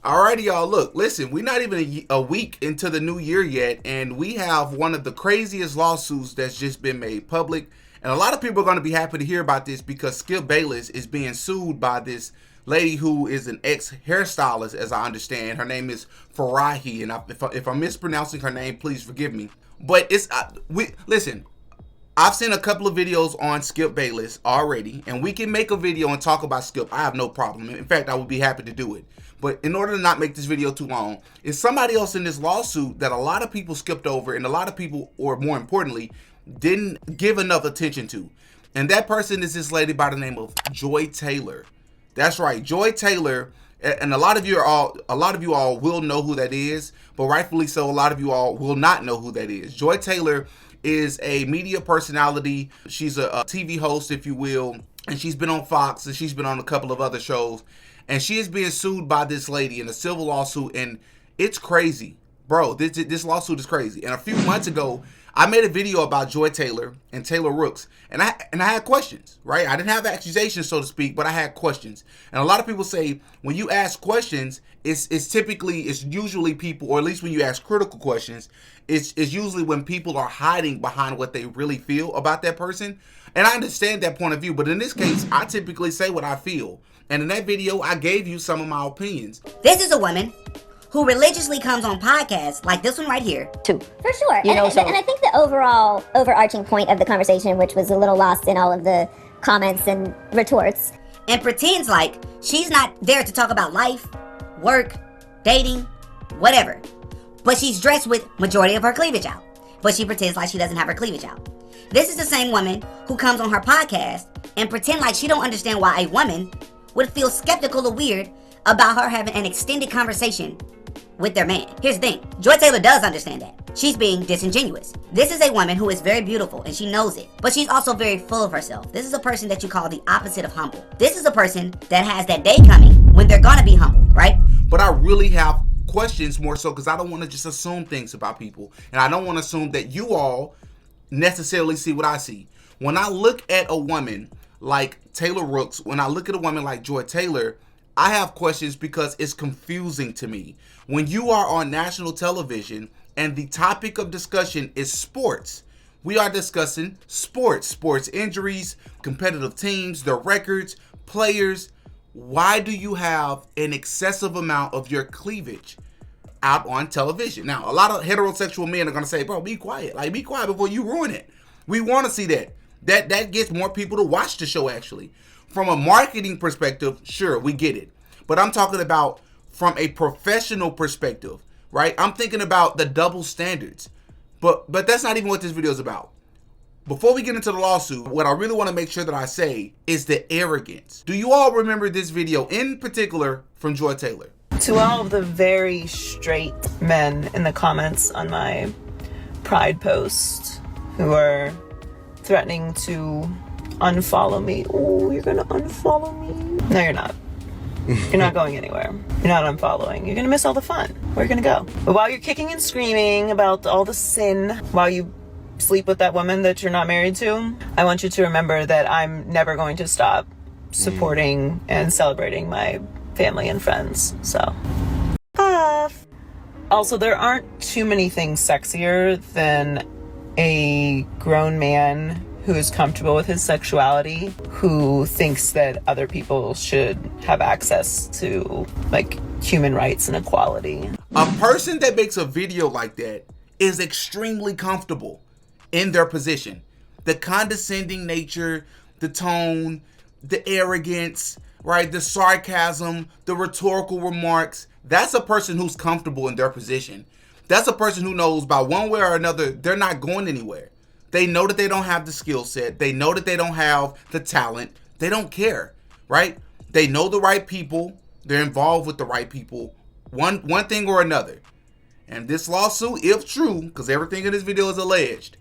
Alrighty, y'all. Look, listen, we're not even a week into the new year yet, and we have one of the craziest lawsuits that's just been made public. And a lot of people are going to be happy to hear about this because Skip Bayless is being sued by this lady who is an ex-hairstylist, as I understand. Her name is Farahi, and if I'm mispronouncing her name, please forgive me. But listen, I've seen a couple of videos on Skip Bayless already, and we can make a video and talk about Skip. I have no problem. In fact, I would be happy to do it. But in order to not make this video too long, is somebody else in this lawsuit that a lot of people skipped over and a lot of people, or more importantly, didn't give enough attention to. And that person is this lady by the name of Joy Taylor. That's right, Joy Taylor. And a lot of you all will know who that is, but rightfully so, a lot of you all will not know who that is. Joy Taylor is a media personality. She's a TV host, if you will, and she's been on Fox and she's been on a couple of other shows. And she is being sued by this lady in a civil lawsuit, and it's crazy. Bro, this lawsuit is crazy. And a few months ago, I made a video about Joy Taylor and Taylor Rooks, and I had questions, right? I didn't have accusations, so to speak, but I had questions. And a lot of people say when you ask questions, it's usually people, or at least when you ask critical questions, it's usually when people are hiding behind what they really feel about that person. And I understand that point of view, but in this case, I typically say what I feel. And in that video, I gave you some of my opinions. This is a woman who religiously comes on podcasts like this one right here, too. For sure. And I think the overall overarching point of the conversation, which was a little lost in all of the comments and retorts, and pretends like she's not there to talk about life, work, dating, whatever. But she's dressed with majority of her cleavage out. But she pretends like she doesn't have her cleavage out. This is the same woman who comes on her podcast and pretend like she don't understand why a woman would feel skeptical or weird about her having an extended conversation with their man. Here's the thing, Joy Taylor does understand that. She's being disingenuous. This is a woman who is very beautiful and she knows it, but she's also very full of herself. This is a person that you call the opposite of humble. This is a person that has that day coming when they're gonna be humble, right? But I really have questions more so because I don't want to just assume things about people, and I don't want to assume that you all necessarily see what I see. When I look at a woman like Taylor Rooks, when I look at a woman like Joy Taylor, I have questions because it's confusing to me. When you are on national television and the topic of discussion is sports, we are discussing sports injuries, competitive teams, their records, players. Why do you have an excessive amount of your cleavage out on television? Now, a lot of heterosexual men are going to say, bro, be quiet. Like, be quiet before you ruin it. We want to see that. That gets more people to watch the show, actually. From a marketing perspective, sure, we get it. But I'm talking about from a professional perspective, right? I'm thinking about the double standards. But that's not even what this video is about. Before we get into the lawsuit, what I really want to make sure that I say is the arrogance. Do you all remember this video in particular from Joy Taylor? To all of the very straight men in the comments on my Pride post who are threatening to unfollow me. Oh, you're gonna unfollow me? No, you're not. You're not going anywhere. You're not unfollowing. You're gonna miss all the fun. Where are you gonna go? But while you're kicking and screaming about all the sin, while you sleep with that woman that you're not married to, I want you to remember that I'm never going to stop supporting and celebrating my family and friends. So, off. Also, there aren't too many things sexier than a grown man who is comfortable with his sexuality, who thinks that other people should have access to, like, human rights and equality. A person that makes a video like that is extremely comfortable in their position. The condescending nature, the tone, the arrogance, right? The sarcasm, the rhetorical remarks. That's a person who's comfortable in their position. That's a person who knows by one way or another, they're not going anywhere. They know that they don't have the skill set. They know that they don't have the talent. They don't care, right? They know the right people. They're involved with the right people. One thing or another. And this lawsuit, if true, because everything in this video is alleged,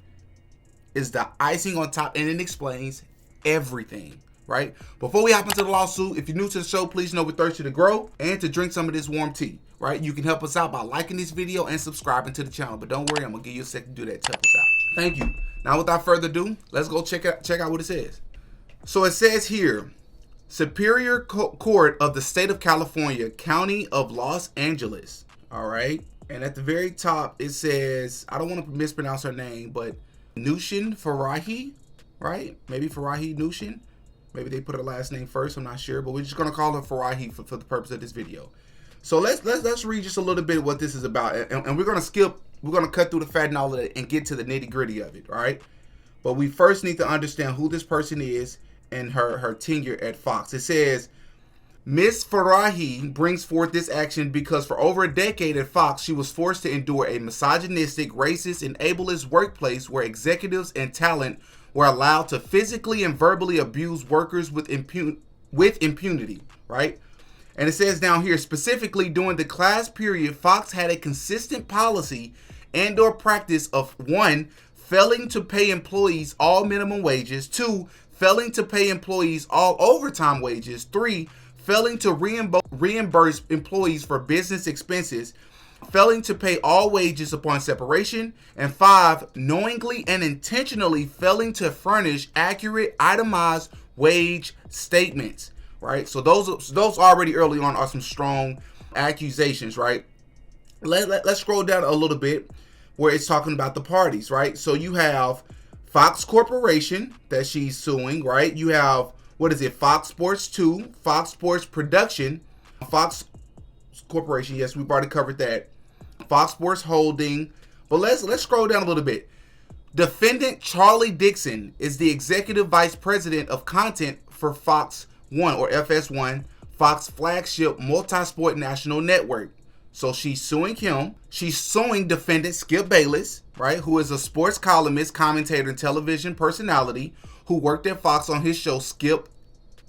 is the icing on top, and it explains everything, right? Before we hop into the lawsuit, if you're new to the show, please know we're thirsty to grow and to drink some of this warm tea, right? You can help us out by liking this video and subscribing to the channel. But don't worry, I'm going to give you a second to do that to help us out. Thank you. Now, without further ado, let's go check out what it says. So it says here, Superior Court of the State of California, County of Los Angeles. All right. And at the very top, it says, I don't want to mispronounce her name, but Nushin Farahi, right? Maybe Farahi Nushin. Maybe they put her last name first. I'm not sure, but we're just going to call her Farahi for the purpose of this video. So let's read just a little bit what this is about. And we're going to cut through the fat and all of that and get to the nitty gritty of it, all right? But we first need to understand who this person is and her tenure at Fox. It says, Ms. Farahi brings forth this action because for over a decade at Fox, she was forced to endure a misogynistic, racist, and ableist workplace where executives and talent were allowed to physically and verbally abuse workers with impunity, right? And it says down here, specifically during the class period, Fox had a consistent policy and or practice of 1, failing to pay employees all minimum wages, 2, failing to pay employees all overtime wages, 3, failing to reimburse employees for business expenses, failing to pay all wages upon separation, and 5, knowingly and intentionally failing to furnish accurate itemized wage statements. Right, so those already early on are some strong accusations, right? Let's scroll down a little bit where it's talking about the parties, right? So you have Fox Corporation that she's suing, right? You have, what is it, Fox Sports 2, Fox Sports Production, Fox Corporation, yes, we've already covered that, Fox Sports Holding, but let's scroll down a little bit. Defendant Charlie Dixon is the Executive Vice President of Content for Fox 1 or FS1, Fox flagship multi-sport national network. So she's suing him. She's suing defendant Skip Bayless, right, who is a sports columnist, commentator, and television personality who worked at Fox on his show Skip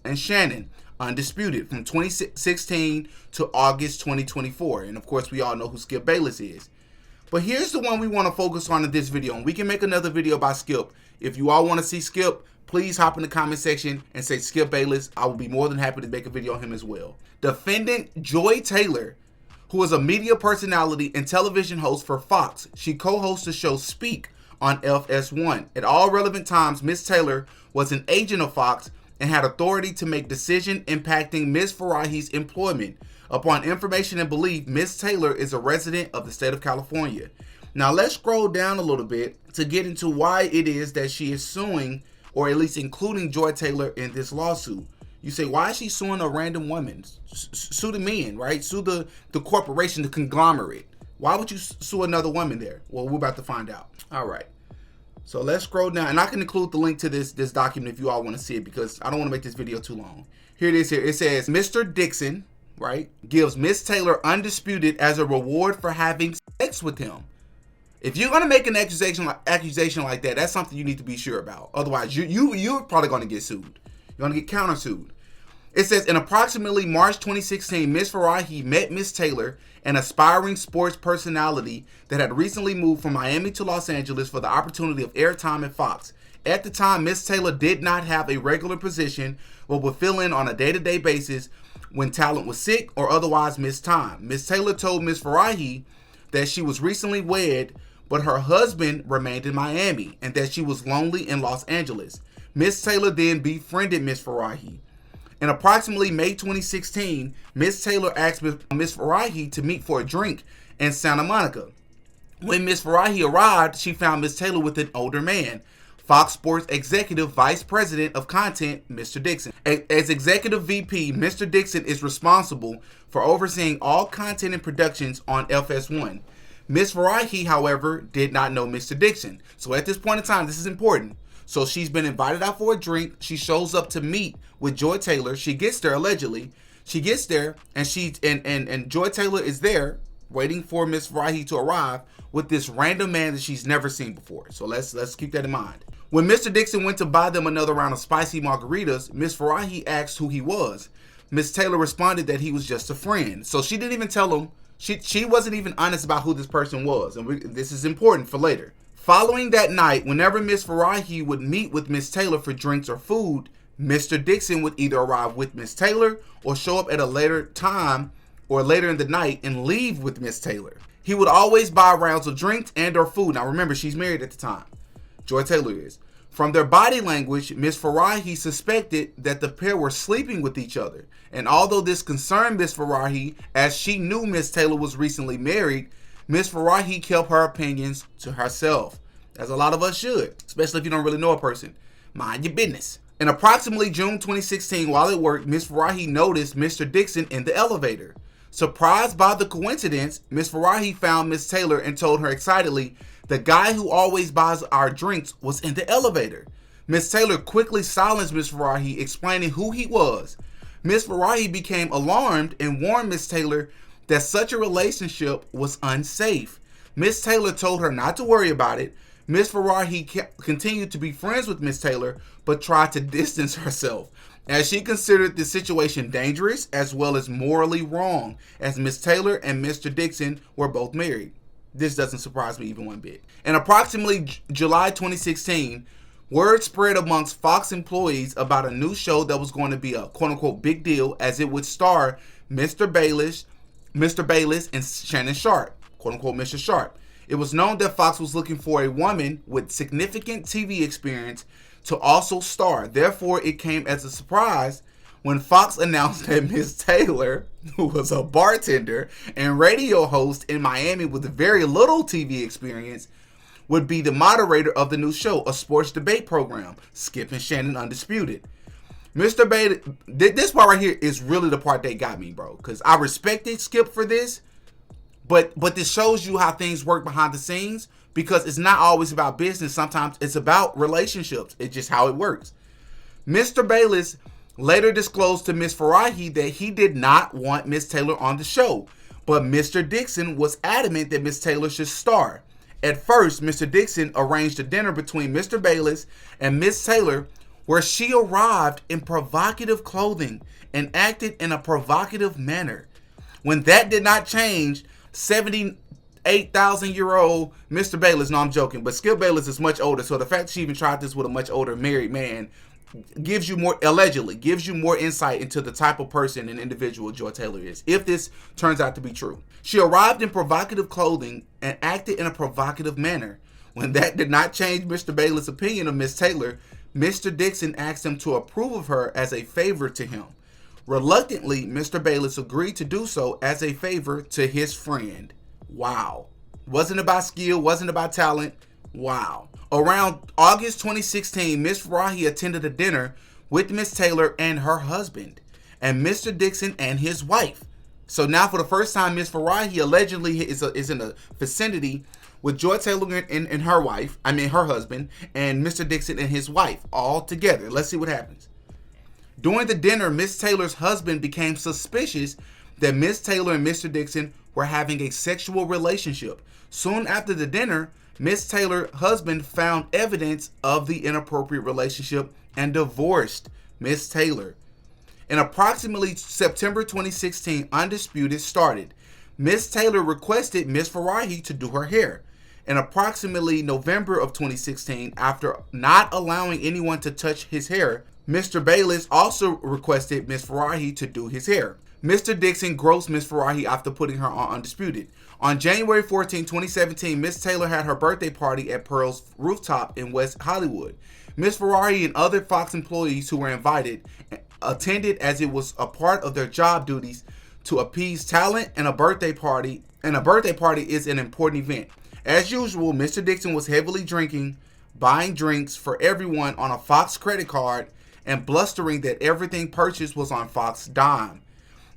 and Shannon, Undisputed, from 2016 to August 2024. And of course, we all know who Skip Bayless is. But here's the one we want to focus on in this video. And we can make another video about Skip. If you all want to see Skip, please hop in the comment section and say Skip Bayless. I will be more than happy to make a video on him as well. Defendant Joy Taylor, who is a media personality and television host for Fox. She co-hosts the show Speak on FS1. At all relevant times, Ms. Taylor was an agent of Fox and had authority to make decisions impacting Ms. Farahi's employment. Upon information and belief, Ms. Taylor is a resident of the state of California. Now let's scroll down a little bit to get into why it is that she is suing, or at least including Joy Taylor in this lawsuit. You say, why is she suing a random woman? Sue the men, right? Sue the corporation, the conglomerate. Why would you sue another woman there? Well, we're about to find out. All right. So let's scroll down. And I can include the link to this document if you all want to see it, because I don't want to make this video too long. Here it is here. It says, Mr. Dixon, right, gives Miss Taylor Undisputed as a reward for having sex with him. If you're going to make an accusation like that, that's something you need to be sure about. Otherwise, you're probably going to get sued. You're going to get countersued. It says, in approximately March 2016, Ms. Farahi met Ms. Taylor, an aspiring sports personality that had recently moved from Miami to Los Angeles for the opportunity of airtime at Fox. At the time, Ms. Taylor did not have a regular position, but would fill in on a day-to-day basis when talent was sick or otherwise missed time. Ms. Taylor told Ms. Farahi that she was recently wed, but her husband remained in Miami and that she was lonely in Los Angeles. Ms. Taylor then befriended Ms. Farahi. In approximately May 2016, Ms. Taylor asked Ms. Farahi to meet for a drink in Santa Monica. When Ms. Farahi arrived, she found Ms. Taylor with an older man, Fox Sports Executive Vice President of Content, Mr. Dixon. As Executive VP, Mr. Dixon is responsible for overseeing all content and productions on FS1. Ms. Farahi, however, did not know Mr. Dixon. So at this point in time, this is important. So she's been invited out for a drink. She shows up to meet with Joy Taylor. She gets there, allegedly. She gets there, and and Joy Taylor is there waiting for Ms. Farahi to arrive with this random man that she's never seen before. So let's keep that in mind. When Mr. Dixon went to buy them another round of spicy margaritas, Ms. Farahi asked who he was. Ms. Taylor responded that he was just a friend. So she didn't even tell him. She wasn't even honest about who this person was. And this is important for later. Following that night, whenever Ms. Farahi would meet with Ms. Taylor for drinks or food, Mr. Dixon would either arrive with Ms. Taylor or show up at a later time or later in the night and leave with Ms. Taylor. He would always buy rounds of drinks and or food. Now remember, she's married at the time. Joy Taylor is. From their body language, Ms. Farahi suspected that the pair were sleeping with each other. And although this concerned Ms. Farahi, as she knew Ms. Taylor was recently married, Ms. Farahi kept her opinions to herself, as a lot of us should, especially if you don't really know a person. Mind your business. In approximately June 2016, while at work, Ms. Farahi noticed Mr. Dixon in the elevator. Surprised by the coincidence, Ms. Farahi found Ms. Taylor and told her excitedly, "The guy who always buys our drinks was in the elevator." Ms. Taylor quickly silenced Ms. Farahi, explaining who he was. Ms. Farahi became alarmed and warned Ms. Taylor that such a relationship was unsafe. Ms. Taylor told her not to worry about it. Ms. Farahi continued to be friends with Ms. Taylor, but tried to distance herself, as she considered the situation dangerous as well as morally wrong, as Ms. Taylor and Mr. Dixon were both married. This doesn't surprise me even one bit. In approximately July 2016, word spread amongst Fox employees about a new show that was going to be a quote-unquote big deal, as it would star Mr. Bayless, and Shannon Sharpe, quote-unquote Mr. Sharpe. It was known that Fox was looking for a woman with significant TV experience to also star. Therefore, it came as a surprise when Fox announced that Ms. Taylor, who was a bartender and radio host in Miami with very little TV experience, would be the moderator of the new show, a sports debate program, Skip and Shannon Undisputed. Mr. Bayless, this part right here is really the part that got me, bro, because I respected Skip for this, but this shows you how things work behind the scenes, because it's not always about business. Sometimes it's about relationships. It's just how it works. Mr. Bayless later disclosed to Ms. Farahi that he did not want Ms. Taylor on the show, but Mr. Dixon was adamant that Ms. Taylor should star. At first, Mr. Dixon arranged a dinner between Mr. Bayless and Ms. Taylor, where she arrived in provocative clothing and acted in a provocative manner. When that did not change, 78,000-year-old Mr. Bayless, no, I'm joking, but Skip Bayless is much older, so the fact that she even tried this with a much older married man gives you more, allegedly, gives you more insight into the type of person and individual Joy Taylor is, if this turns out to be true. She arrived in provocative clothing and acted in a provocative manner. When that did not change Mr. Bayless' opinion of Miss Taylor, Mr. Dixon asked him to approve of her as a favor to him. Reluctantly, Mr. Bayless agreed to do so as a favor to his friend. Wow. Wasn't about skill, wasn't about talent. Wow. Around August 2016, Ms. Farahi attended a dinner with Ms. Taylor and her husband, and Mr. Dixon and his wife. So now for the first time, Ms. Farahi allegedly is in a vicinity with Joy Taylor and her wife, her husband, and Mr. Dixon and his wife all together. Let's see what happens. During the dinner, Ms. Taylor's husband became suspicious that Ms. Taylor and Mr. Dixon were having a sexual relationship. Soon after the dinner, Ms. Taylor's husband found evidence of the inappropriate relationship and divorced Ms. Taylor. In approximately September 2016, Undisputed started. Ms. Taylor requested Ms. Farahi to do her hair. In approximately November of 2016, after not allowing anyone to touch his hair, Mr. Bayless also requested Ms. Farahi to do his hair. Mr. Dixon grossed Ms. Farahi after putting her on Undisputed. On January 14, 2017, Ms. Taylor had her birthday party at Pearl's rooftop in West Hollywood. Ms. Farahi and other Fox employees who were invited attended, as it was a part of their job duties to appease talent, and a birthday party is an important event. As usual, Mr. Dixon was heavily drinking, buying drinks for everyone on a Fox credit card, and blustering that everything purchased was on Fox dime.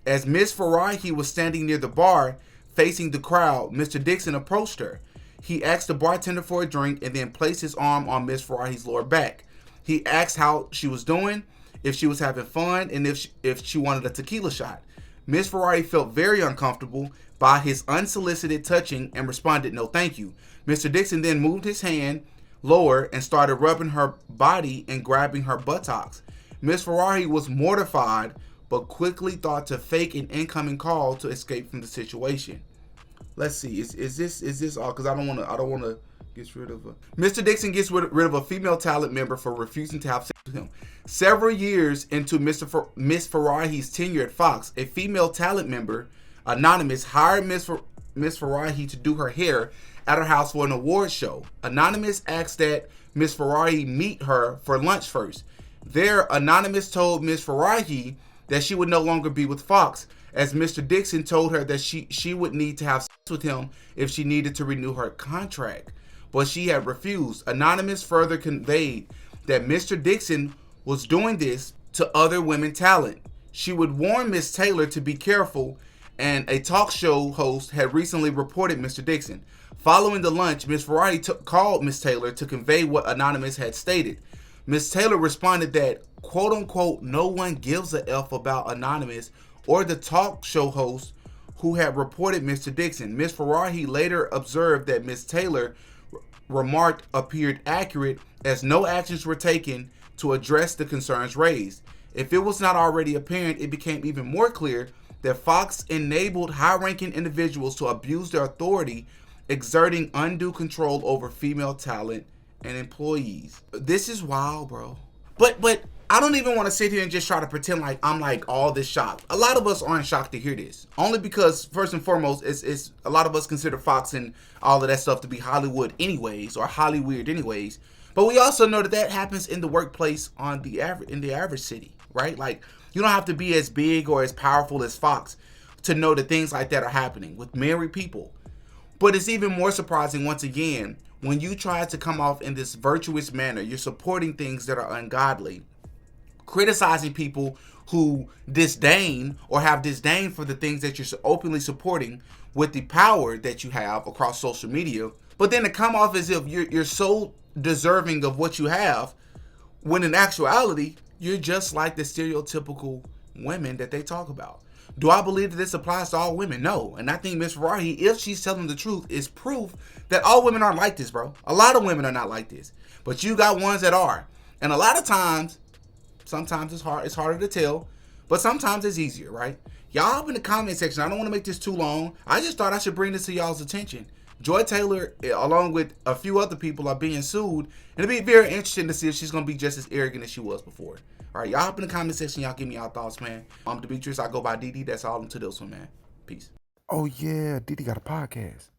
As Ms. Farahi was standing near the bar, facing the crowd, Mr. Dixon approached her. He asked the bartender for a drink and then placed his arm on Ms. Farahi's lower back. He asked how she was doing, if she was having fun, and if she wanted a tequila shot. Ms. Farahi felt very uncomfortable by his unsolicited touching and responded, "No, thank you." Mr. Dixon then moved his hand lower and started rubbing her body and grabbing her buttocks. Ms. Farahi was mortified, but quickly thought to fake an incoming call to escape from the situation. Let's see, is this all? Because I don't want to get rid of Mr. Dixon gets rid of a female talent member for refusing to have sex with him. Several years into Ms. Farahi's tenure at Fox, a female talent member, Anonymous, hired Ms. Farahi to do her hair at her house for an award show. Anonymous asked that Miss Farahi meet her for lunch first. There, Anonymous told Miss Farahi that she would no longer be with Fox, as Mr. Dixon told her that she would need to have sex with him if she needed to renew her contract. But she had refused. Anonymous further conveyed that Mr. Dixon was doing this to other women talent. She would warn Miss Taylor to be careful, and a talk show host had recently reported Mr. Dixon. Following the lunch, Miss Farahi called Miss Taylor to convey what Anonymous had stated. Miss Taylor responded that, quote unquote, no one gives a F about Anonymous or the talk show host who had reported Mr. Dixon. Miss Farahi later observed that Miss Taylor remarked appeared accurate, as no actions were taken to address the concerns raised. If it was not already apparent, it became even more clear that Fox enabled high-ranking individuals to abuse their authority, exerting undue control over female talent and employees. This is wild, bro. But I don't even want to sit here and just try to pretend like I'm like all this shocked. A lot of us aren't shocked to hear this. Only because, first and foremost, it's a lot of us consider Fox and all of that stuff to be Hollywood anyways, or Hollyweird anyways. But we also know that that happens in the workplace in the average city, right? Like, you don't have to be as big or as powerful as Fox to know that things like that are happening with married people. But it's even more surprising, once again, when you try to come off in this virtuous manner. You're supporting things that are ungodly, criticizing people who disdain or have disdain for the things that you're openly supporting with the power that you have across social media. But then to come off as if you're so deserving of what you have, when in actuality, you're just like the stereotypical women that they talk about. Do I believe that this applies to all women? No. And I think Miss Farahi, if she's telling the truth, is proof that all women aren't like this, bro. A lot of women are not like this. But you got ones that are. And a lot of times, sometimes it's harder to tell, but sometimes it's easier, right? Y'all up in the comment section, I don't want to make this too long. I just thought I should bring this to y'all's attention. Joy Taylor, along with a few other people, are being sued. And it'll be very interesting to see if she's going to be just as arrogant as she was before. All right, y'all up in the comment section. Y'all give me y'all thoughts, man. I'm Demetrius. I go by DD. That's all to this one, man. Peace. Oh, yeah. DD got a podcast.